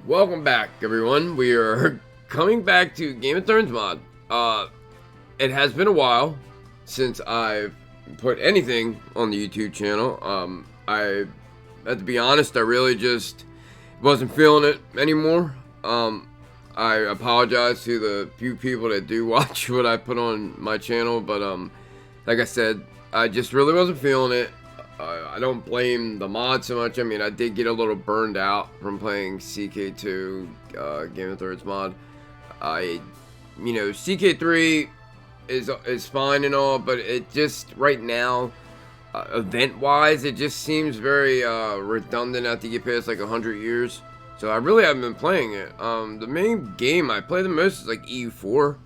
Welcome back, everyone. We are coming back to Game of Thrones mod. It has been a while since I've put anything on the YouTube channel. I have to be honest, I really just wasn't feeling it anymore. I apologize to the few people that do watch what I put on my channel, but like I said, I just really wasn't feeling it. I don't blame the mod so much. I mean, I did get a little burned out from playing CK2 Game of Thrones mod. CK3 is fine and all, but it just right now, event-wise, it just seems very redundant after you get past like 100 years. So I really haven't been playing it. The main game I play the most is like EU4.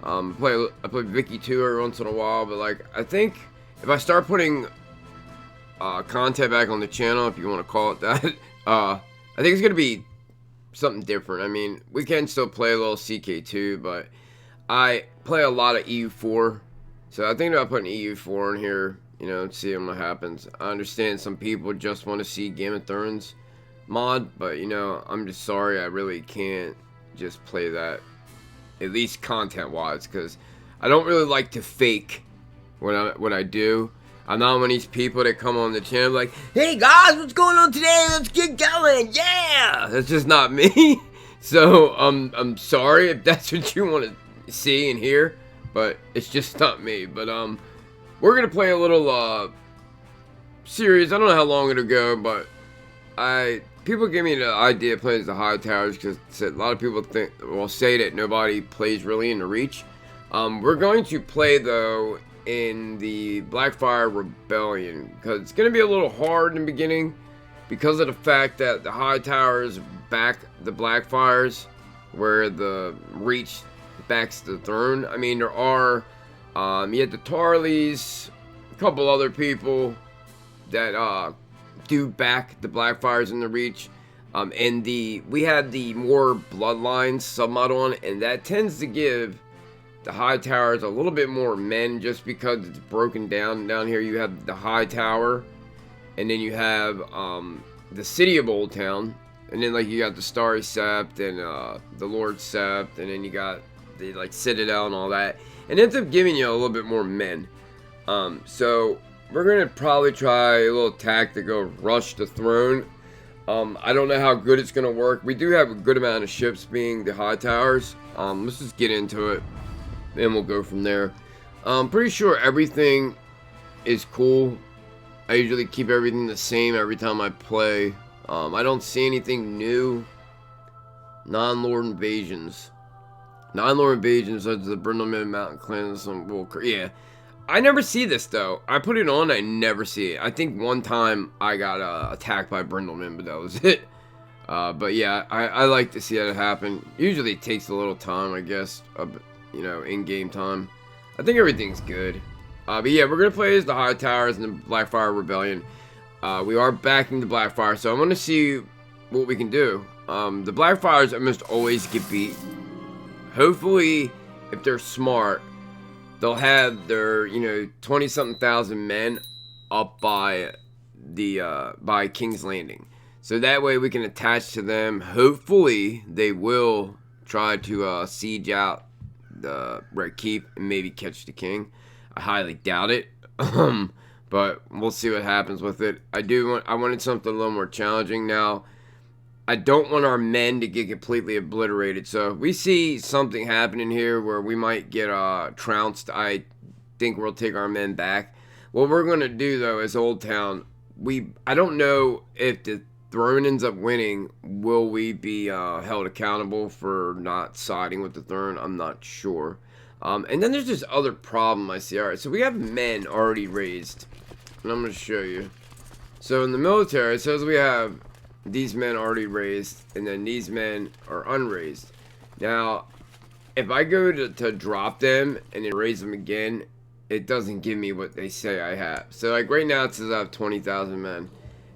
I play Vicky 2 every once in a while, but like I think if I start putting content back on the channel, if you want to call it that, I think it's gonna be something different. I mean, we can still play a little CK2, but I play a lot of EU4, so I think about putting EU4 in here, you know, and seeing what happens. I understand some people just want to see Game of Thrones mod, but you know, I'm just sorry, I really can't just play that, at least content wise, because I don't really like to fake when I do. I'm not one of these people that come on the channel like, hey guys, what's going on today? Let's get going, yeah! That's just not me. So I'm sorry if that's what you want to see and hear, but it's just not me. But we're gonna play a little series. I don't know how long it'll go, but people give me the idea of playing as the Hightower because a lot of people say that nobody plays really in the Reach. We're going to play though in the Blackfyre Rebellion because it's going to be a little hard in the beginning because of the fact that the Hightowers back the Blackfyres, where the Reach backs the throne. I mean, there are you had the Tarleys, a couple other people that do back the Blackfyres in the Reach, and we had the more Bloodlines submod on, and that tends to give the Hightowers a little bit more men just because it's broken down. Down here you have the Hightower, and then you have the city of Old Town, and then like you got the Starry Sept and the Lord Sept, and then you got the like Citadel and all that, and it ends up giving you a little bit more men. So we're gonna probably try a little tactic of rush the throne. I don't know how good it's gonna work. We do have a good amount of ships being the Hightowers. Let's just get into it, and we'll go from there. I'm pretty sure everything is cool. I usually keep everything the same every time I play. I don't see anything new. Non-lord invasions. Non-lord invasions such as the Brindleman Mountain Clans. Yeah. I never see this though. I put it on, I never see it. I think one time I got attacked by Brindleman, but that was it. But yeah, I like to see that happen. Usually it takes a little time, I guess, you know, in-game time. I think everything's good. But yeah, we're going to play as the Hightowers in the Blackfyre Rebellion. We are backing the Blackfyre, so I'm going to see what we can do. The Blackfyres almost always get beat. Hopefully, if they're smart, they'll have their, you know, 20-something thousand men up by King's Landing. So that way we can attach to them. Hopefully, they will try to siege out the Red Keep and maybe catch the king. I highly doubt it. But we'll see what happens with it. I wanted something a little more challenging. Now, I don't want our men to get completely obliterated. So if we see something happening here where we might get trounced, I think we'll take our men back. What we're going to do, though, is Old Town. I don't know if the throne ends up winning. Will we be held accountable for not siding with the throne? I'm not sure. And then there's this other problem I see. Alright, so we have men already raised. And I'm going to show you. So in the military, it says we have these men already raised, and then these men are unraised. Now, if I go to drop them and then raise them again, it doesn't give me what they say I have. So like right now it says I have 20,000 men.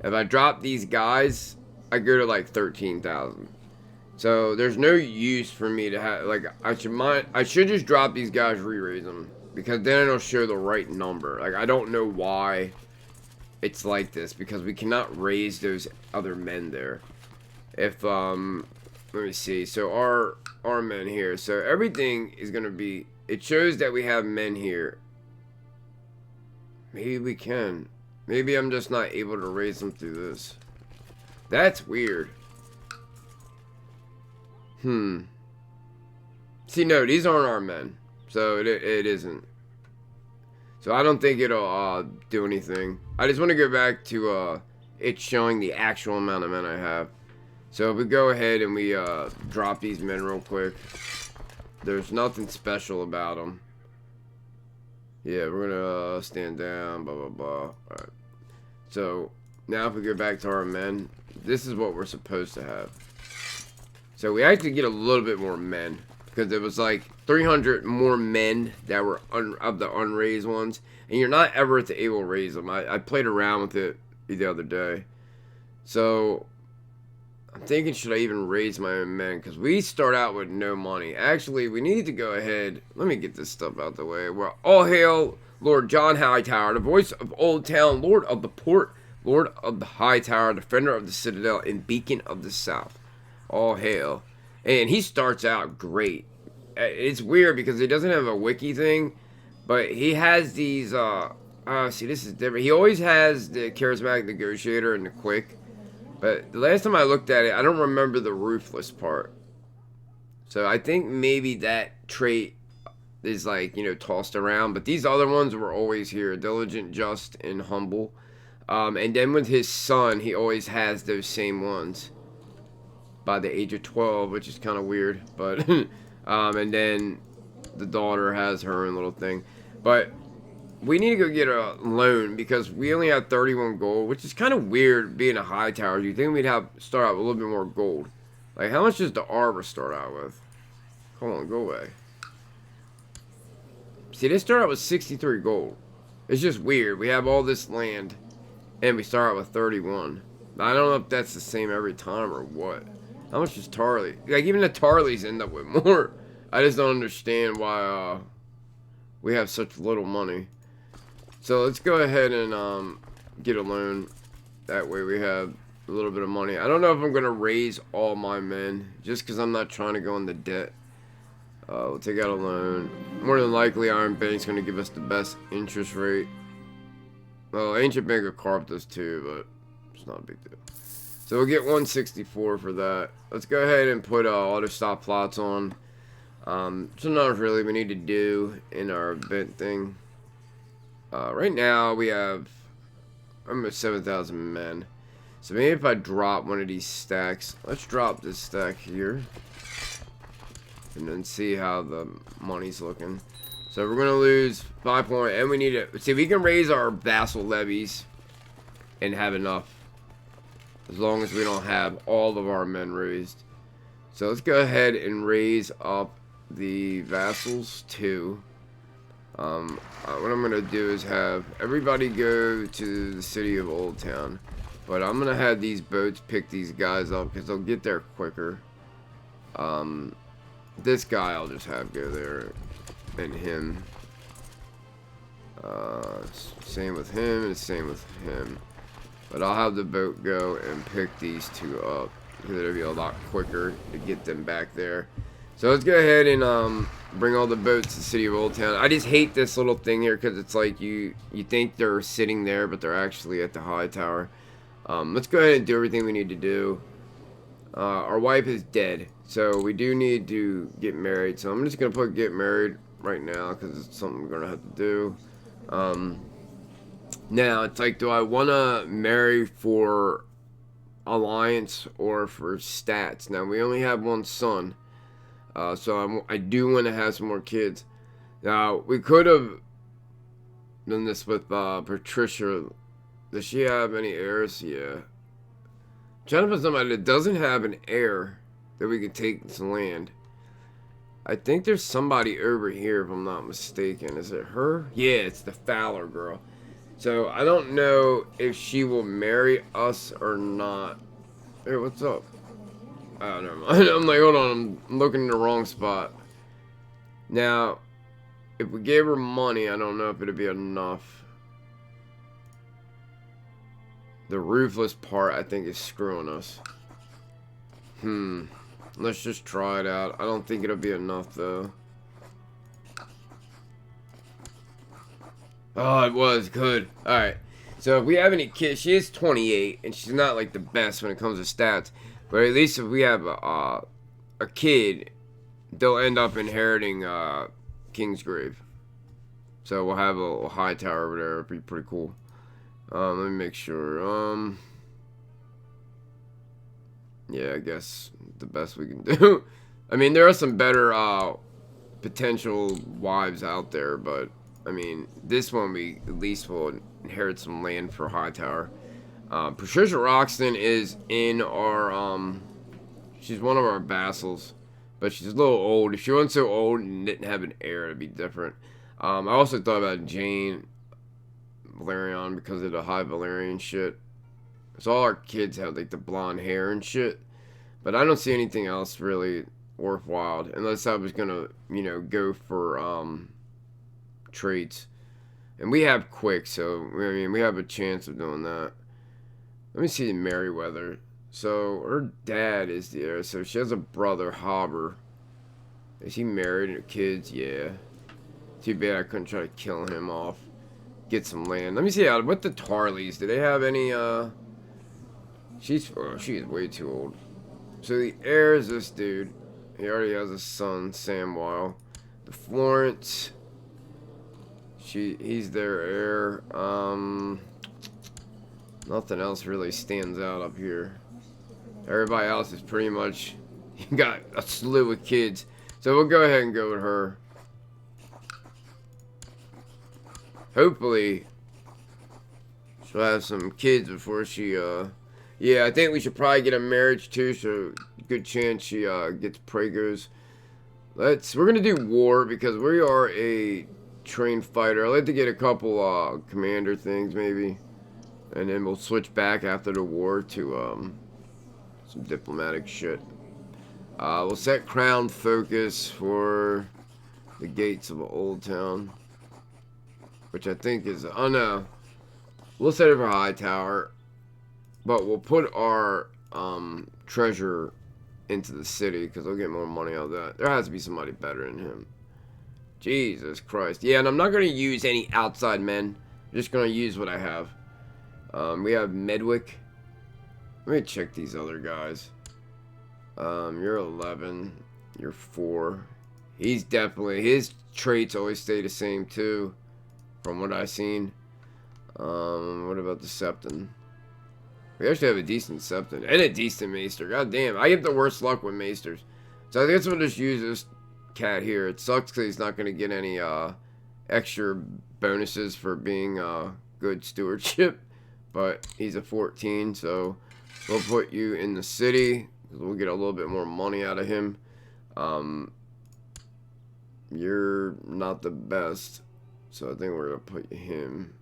If I drop these guys, I go to like 13,000. So there's no use for me to have, like, I should just drop these guys, re-raise them, because then it'll show the right number. Like, I don't know why it's like this, because we cannot raise those other men there. If, let me see. So our men here. So everything is going to be, it shows that we have men here. Maybe we can. Maybe I'm just not able to raise them through this. That's weird. See, no, these aren't our men. So it isn't. So I don't think it'll do anything. I just want to go back to it showing the actual amount of men I have. So if we go ahead and we drop these men real quick. There's nothing special about them. Yeah, we're going to stand down, blah, blah, blah. Alright. So now if we go back to our men, this is what we're supposed to have. So we actually get a little bit more men. Because there was like 300 more men that were of the unraised ones. And you're not ever able to raise them. I played around with it the other day. So I'm thinking, should I even raise my own men? Because we start out with no money. Actually, we need to go ahead. Let me get this stuff out the way. Well, all hail Lord John Hightower, the voice of Old Town, Lord of the Port, Lord of the Hightower, defender of the Citadel, and beacon of the South. All hail. And he starts out great. It's weird because he doesn't have a wiki thing, but he has these, see, this is different. He always has the charismatic negotiator and the quick, but the last time I looked at it, I don't remember the ruthless part. So I think maybe that trait is like, you know, tossed around, but these other ones were always here: diligent, just, and humble. And then with his son, he always has those same ones. By the age of 12, which is kind of weird, but and then the daughter has her own little thing. But we need to go get a loan because we only have 31 gold, which is kind of weird being a Hightower. You think we'd start out with a little bit more gold? Like, how much does the Arbor start out with? Come on, go away. See, they start out with 63 gold. It's just weird. We have all this land and we start out with 31. I don't know if that's the same every time or what. How much is Tarley? Like, even the Tarleys end up with more. I just don't understand why we have such little money. So let's go ahead and get a loan. That way we have a little bit of money. I don't know if I'm going to raise all my men, just because I'm not trying to go into debt. We'll take out a loan. More than likely, Iron Bank's going to give us the best interest rate. Well, Ancient Bank of Carp does too, but it's not a big deal. So we'll get 164 for that. Let's go ahead and put auto stop plots on. So not really we need to do in our event thing. Right now we have almost 7,000 men. So maybe if I drop one of these stacks, let's drop this stack here, and then see how the money's looking. So we're gonna lose 5 point, and we need to see if we can raise our vassal levies and have enough. As long as we don't have all of our men raised. So let's go ahead and raise up the vassals too. What I'm going to do is have everybody go to the city of Old Town. But I'm going to have these boats pick these guys up because they'll get there quicker. This guy I'll just have go there. And him. Same with him and same with him. But I'll have the boat go and pick these two up because it'll be a lot quicker to get them back there. So let's go ahead and bring all the boats to the city of Old Town. I just hate this little thing here because it's like you think they're sitting there, but they're actually at the Hightower. Let's go ahead and do everything we need to do. Our wife is dead, so we do need to get married. So I'm just going to put get married right now because it's something we're going to have to do. Now, it's like, do I want to marry for alliance or for stats? Now, we only have one son. So I do want to have some more kids. Now, we could have done this with Patricia. Does she have any heirs? Yeah. I'm trying to find somebody that doesn't have an heir that we could take this land. I think there's somebody over here, if I'm not mistaken. Is it her? Yeah, it's the Fowler girl. So, I don't know if she will marry us or not. Hey, what's up? Oh, never mind. I'm like, hold on, I'm looking in the wrong spot. Now, if we gave her money, I don't know if it'd be enough. The roofless part, I think, is screwing us. Let's just try it out. I don't think it'll be enough, though. Oh, it was good. Alright. So if we have any kids, she is 28, and she's not like the best when it comes to stats. But at least if we have a kid, they'll end up inheriting Kingsgrave. So we'll have a little Hightower over there. It'll be pretty cool. Let me make sure. Yeah, I guess the best we can do. I mean, there are some better potential wives out there, but I mean, this one we at least will inherit some land for Hightower. Patricia Roxton is in our she's one of our vassals, but she's a little old. If she wasn't so old and didn't have an heir, it'd be different. I also thought about Jane Valerian because of the High Valerian shit. So all our kids have like the blonde hair and shit, but I don't see anything else really worthwhile unless I was gonna, you know, go for traits. And we have quick, so I mean we have a chance of doing that. Let me see Merryweather. So her dad is the heir, so she has a brother, Hobber. Is he married and kids? Yeah. Too bad I couldn't try to kill him off. Get some land. Let me see what the Tarleys. Do they have any she is way too old. So the heir is this dude. He already has a son, Samwile. The Florence. He's their heir. Nothing else really stands out up here. Everybody else is pretty much got a slew of kids. So we'll go ahead and go with her. Hopefully she'll have some kids before she yeah, I think we should probably get a marriage too, so good chance she gets Pragos. We're gonna do war because we are a trained fighter. I'd like to get a couple commander things maybe. And then we'll switch back after the war to some diplomatic shit. We'll set crown focus for the gates of Old Town, which I think is, oh no, we'll set it for Hightower, but we'll put our treasure into the city because we'll get more money out of that. There has to be somebody better than him. Jesus Christ. Yeah, and I'm not going to use any outside men. I'm just going to use what I have. We have Medwick. Let me check these other guys. You're 11. You're 4. He's definitely, his traits always stay the same too, from what I've seen. What about the Septon? We actually have a decent Septon and a decent Maester. God damn, I get the worst luck with Maesters. So I guess we'll just use this cat here. It sucks because he's not going to get any extra bonuses for being good stewardship. But he's a 14, so we'll put you in the city. We'll get a little bit more money out of him. You're not the best, so I think we're going to put him.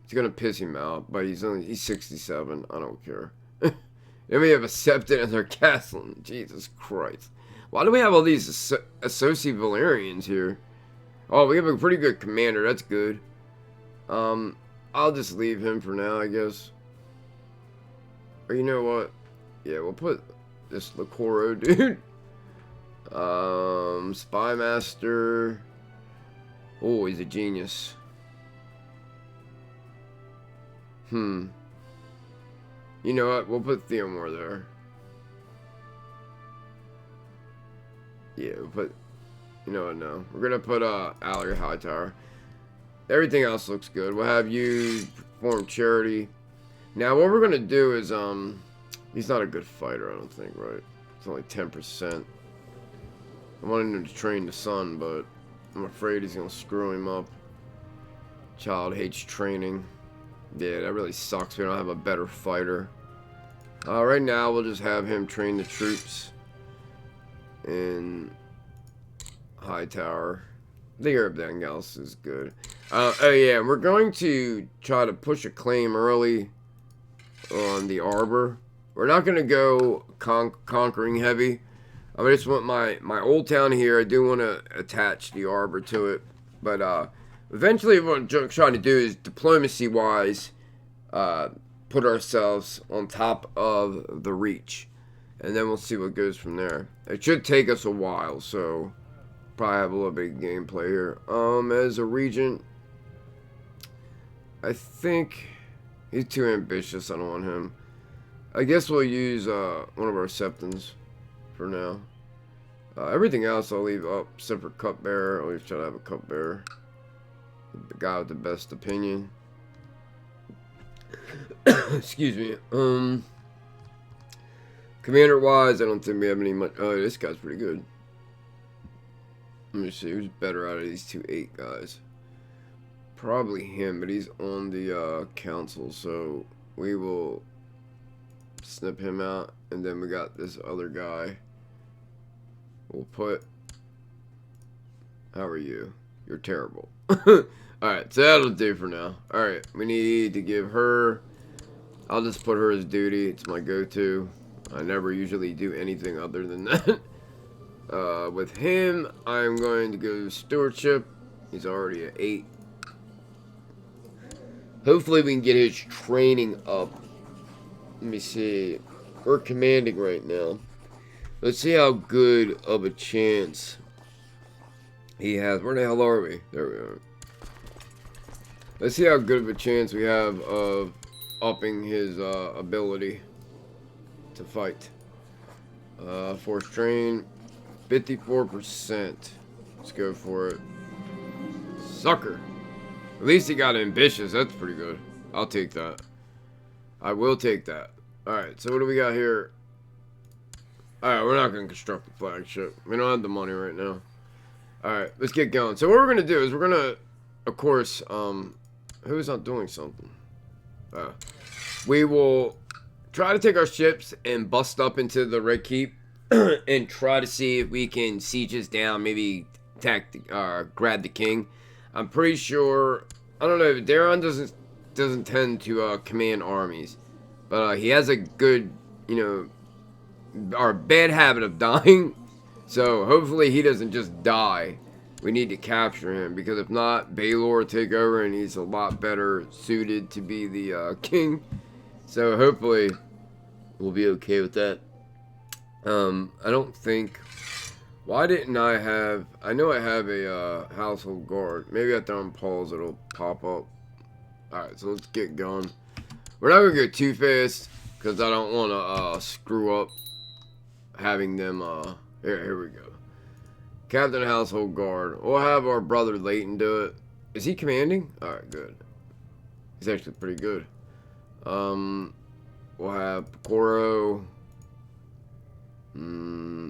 It's going to piss him out, but he's 67. I don't care. Then we have a Septon in their castle. Jesus Christ. Why do we have all these associate Valerians here? Oh, we have a pretty good commander. That's good. I'll just leave him for now, I guess. Or you know what? Yeah, we'll put this Lacoro dude. Spymaster. Oh, he's a genius. You know what? We'll put Theomore there. Yeah, we'll put... You know what? No. We're gonna put Allery Hightower. Everything else looks good. We'll have you perform charity. Now, what we're gonna do is, he's not a good fighter, I don't think, right? It's only 10%. I wanted him to train the son, but I'm afraid he's gonna screw him up. Child hates training. Yeah, that really sucks. We don't have a better fighter. Right now, we'll just have him train the troops in Hightower. I think everything else is good. Oh yeah, we're going to try to push a claim early on the Arbor. We're not going to go conquering heavy. I just want my old town here. I do want to attach the Arbor to it. But eventually what I'm trying to do is diplomacy-wise, put ourselves on top of the reach. And then we'll see what goes from there. It should take us a while, so probably have a little bit of gameplay here. As a regent, I think he's too ambitious. I don't want him. I guess we'll use one of our septons for now. Everything else I'll leave up, except for cupbearer. I'll always try to have a cupbearer. The guy with the best opinion. Excuse me. Commander-wise, I don't think we have any much. Oh, this guy's pretty good. Let me see, who's better out of these two 8 guys? Probably him, but he's on the council, so we will snip him out. And then we got this other guy. We'll put... How are you? You're terrible. Alright, so that'll do for now. Alright, we need to give her... I'll just put her as duty. It's my go-to. I never usually do anything other than that. With him, I'm going to go stewardship. He's already at 8. Hopefully we can get his training up. Let me see. We're commanding right now. Let's see how good of a chance he has. Where the hell are we? There we are. Let's see how good of a chance we have of upping his ability to fight. Force train, 54%. Let's go for it. Sucker. At least he got ambitious. That's pretty good. I'll take that. I will take that. Alright, so what do we got here? Alright, we're not going to construct the flagship. We don't have the money right now. Alright, let's get going. So what we're going to do is we're going to, of course, who's not doing something? We will try to take our ships and bust up into the Red Keep and try to see if we can siege us down, maybe attack, grab the king. I'm pretty sure, I don't know, Daron doesn't tend to command armies, but he has a good, you know, our bad habit of dying. So hopefully he doesn't just die. We need to capture him, because if not, Baylor will take over and he's a lot better suited to be the king. So hopefully we'll be okay with that. I don't think... Why didn't I have... I know I have a household guard. Maybe after I'm paused it'll pop up. Alright, so let's get going. We're not going to go too fast, because I don't want to screw up having them... Here we go. Captain Household Guard. We'll have our brother Leighton do it. Is he commanding? Alright, good. He's actually pretty good. We'll have Picoro.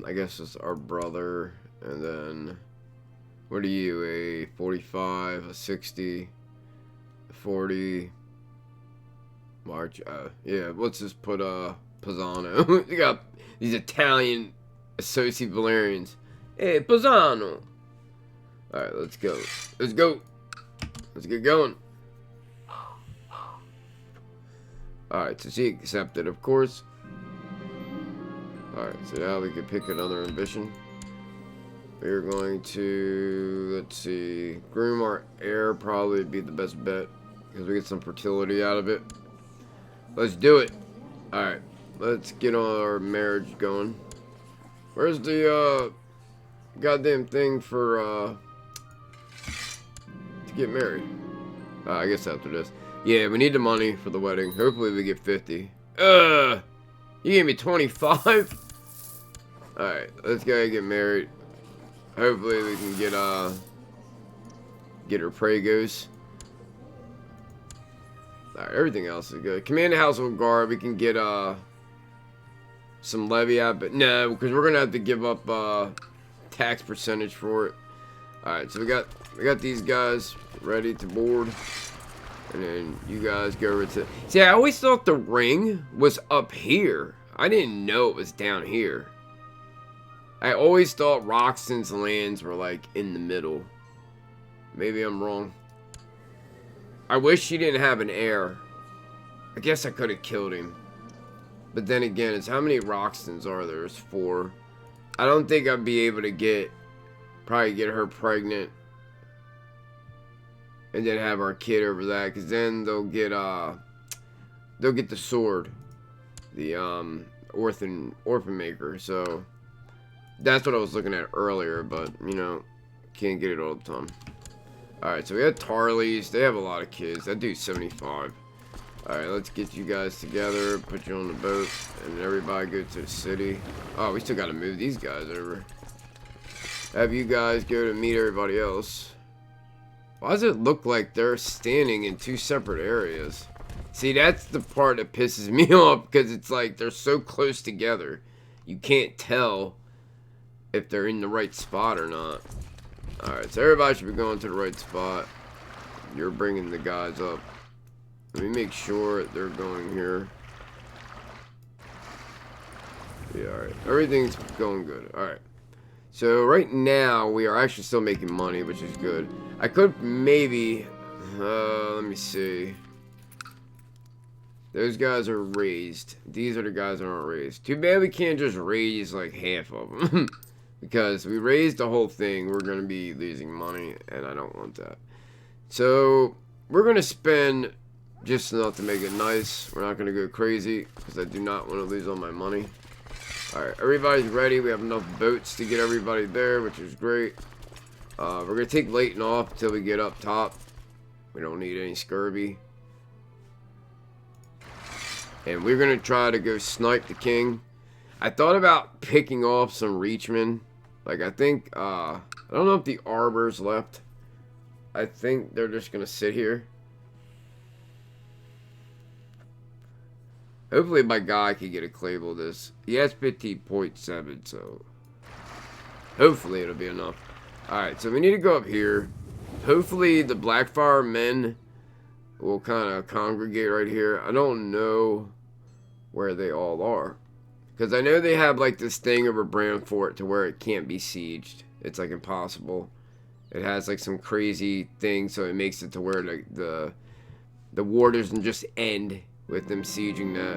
I guess it's our brother. And then, what are you? A 45, a 60, a 40. March. Yeah, let's just put Pisano. You got these Italian associate Valerians. Hey, Pisano. Alright, let's go. Let's go. Let's get going. Alright, so she accepted, of course. Alright, so now we can pick another ambition. We're going to, let's see, groom our heir probably be the best bet, because we get some fertility out of it. Let's do it. Alright, let's get our marriage going. Where's the, goddamn thing for, to get married? I guess after this. Yeah, we need the money for the wedding. Hopefully we get 50. You gave me 25? Alright, let's go get married. Hopefully we can get her Pragos. Alright, everything else is good. Command the Household Guard. We can get some levy out, but no, because we're gonna have to give up tax percentage for it. Alright, so we got these guys ready to board. And then you guys go over to... See, I always thought the ring was up here. I didn't know it was down here. I always thought Roxton's lands were, like, in the middle. Maybe I'm wrong. I wish she didn't have an heir. I guess I could have killed him. But then again, it's how many Roxtons are there? There's 4. I don't think I'd be able to probably get her pregnant. And then have our kid over that, because then they'll get they'll get the sword, the orphan maker. So that's what I was looking at earlier, but you know, can't get it all the time. Alright, so we had Tarleys. They have a lot of kids. That dude's 75. Alright, let's get you guys together, put you on the boat, and everybody go to the city. Oh, we still gotta move these guys over. Have you guys go to meet everybody else. Why does it look like they're standing in two separate areas? See, that's the part that pisses me off, because it's like they're so close together. You can't tell if they're in the right spot or not. Alright, so everybody should be going to the right spot. You're bringing the guys up. Let me make sure they're going here. Yeah, alright. Everything's going good. Alright. So right now, we are actually still making money, which is good. I could maybe... let me see. Those guys are raised. These are the guys that aren't raised. Too bad we can't just raise like half of them. Because we raised the whole thing, we're going to be losing money, and I don't want that. So, we're going to spend just enough to make it nice. We're not going to go crazy, because I do not want to lose all my money. Alright, everybody's ready. We have enough boats to get everybody there, which is great. We're going to take Leighton off until we get up top. We don't need any scurvy. And we're going to try to go snipe the king. I thought about picking off some reachmen. Like, I think, I don't know if the arbor's left. I think they're just going to sit here. Hopefully my guy can get a claim on this. He has 15.7, so hopefully it'll be enough. Alright, so we need to go up here. Hopefully the Blackfyre men will kind of congregate right here. I don't know where they all are. Because I know they have like this thing over Bramfort to where it can't be sieged. It's like impossible. It has like some crazy thing, so it makes it to where the war doesn't just end with them sieging that.